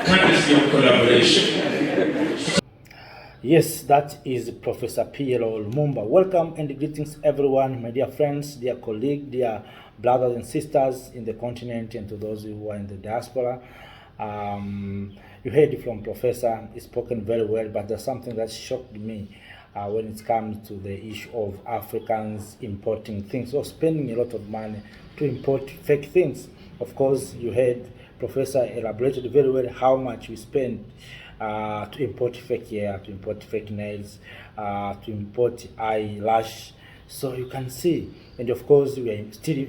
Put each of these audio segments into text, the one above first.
courtesy of collaboration. Yes, that is Professor PLO Lumumba. Welcome and greetings everyone, my dear friends, dear colleagues, dear brothers and sisters in the continent, and to those who are in the diaspora. You heard from Professor, he's spoken very well, but there's something that shocked me when it comes to the issue of Africans importing things or spending a lot of money to import fake things. Of course, you heard Professor elaborated very well how much we spend to import fake hair, to import fake nails, to import eyelash. So you can see, and of course we are still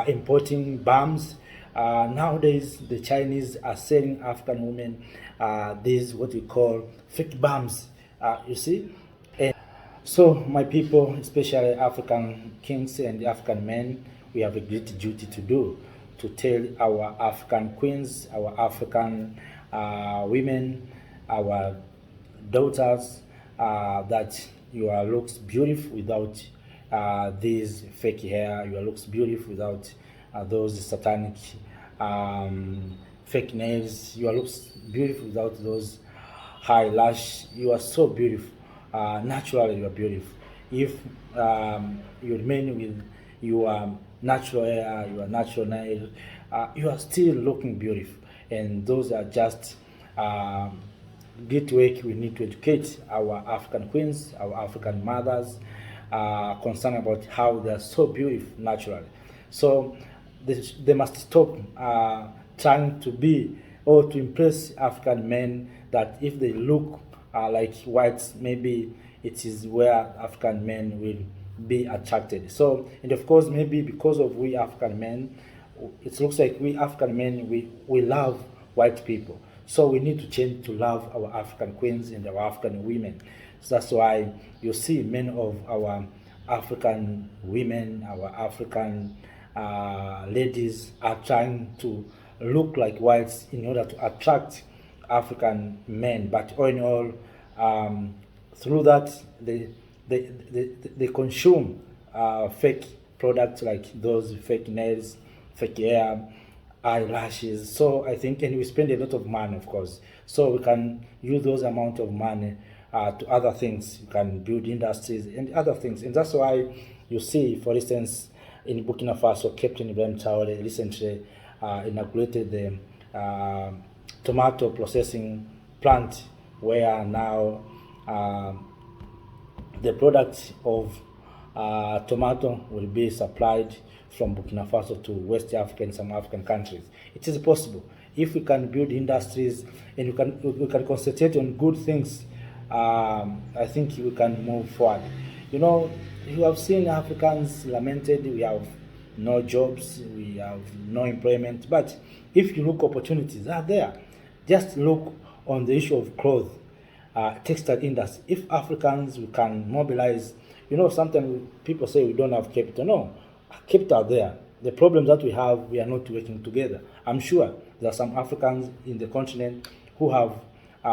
importing balms. Nowadays, the Chinese are selling African women these what we call fake balms. You see, and so my people, especially African kings and African men, we have a great duty to do to tell our African queens, our African women, our daughters that your looks beautiful without these fake hair, your looks beautiful without those satanic fake nails, your looks beautiful without those high lash. You are so beautiful. Naturally, you are beautiful. If you remain with your natural hair, your natural nail, you are still looking beautiful. And those are just great work. We need to educate our African queens, our African mothers, concerned about how they are so beautiful naturally. So they must stop trying to be or to impress African men that if they look like whites, maybe it is where African men will be attracted. So, and of course, maybe because of we African men, it looks like we African men, we love white people. So we need to change to love our African queens and our African women. So that's why you see many of our African women, our African ladies are trying to look like whites in order to attract African men. But all in all, through that, they consume fake products like those fake nails, fake hair, eyelashes. So I think, and we spend a lot of money, of course. So we can use those amount of money to other things. You can build industries and other things. And that's why you see, for instance, in Burkina Faso, Captain Ibrahim Traore recently inaugurated the tomato processing plant, where now the product of tomato will be supplied from Burkina Faso to West Africa and some African countries. It is possible if we can build industries and we can concentrate on good things. I think we can move forward. You know, you have seen Africans lamented. We have no jobs, we have no employment. But if you look, opportunities are there. Just look on the issue of clothes, textile industry. If Africans we can mobilize, you know, sometimes people say we don't have capital. No, capital there. The problems that we have, we are not working together. I'm sure there are some Africans in the continent who have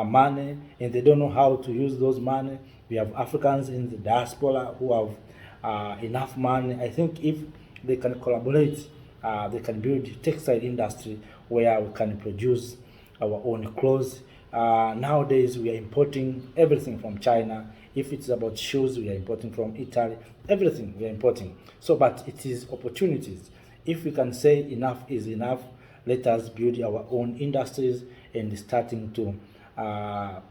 money and they don't know how to use those money. We have Africans in the diaspora who have enough money. I think if they can collaborate, they can build textile industry where we can produce our own clothes. Nowadays, we are importing everything from China. If it's about shoes, we are importing from Italy. Everything we are importing. So, but it is opportunities. If we can say enough is enough, let us build our own industries and starting to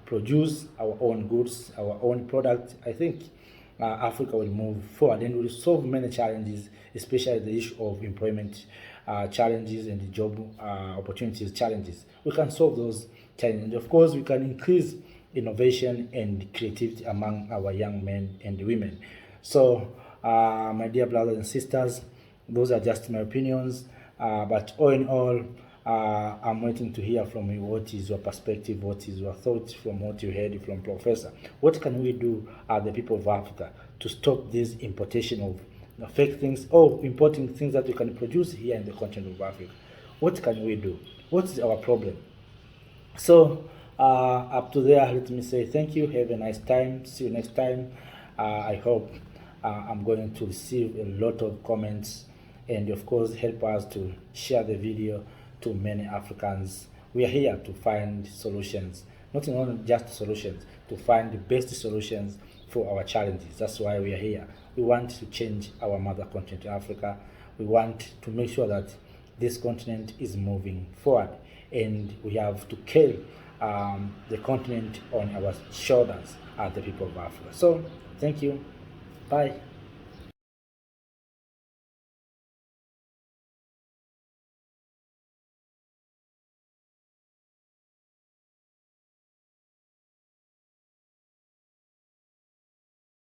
produce our own goods, our own products. I think Africa will move forward and will solve many challenges, especially the issue of employment challenges and the job opportunities challenges. We can solve those challenges. And of course, we can increase innovation and creativity among our young men and women. So, my dear brothers and sisters, those are just my opinions. But all in all, I'm waiting to hear from you. What is your perspective? What is your thoughts from what you heard from Professor? What can we do as the people of Africa to stop this importation of fake things or importing things that we can produce here in the continent of Africa? What can we do? What is our problem? So, up to there, let me say thank you. Have a nice time. See you next time. I hope I'm going to receive a lot of comments, and of course help us to share the video to many Africans we are here to find solutions, not only just solutions, to find the best solutions for our challenges. That's why we are here. We want to change our mother continent, Africa. We want to make sure that this continent is moving forward, and we have to carry the continent on our shoulders as the people of Africa. So, thank you. Bye.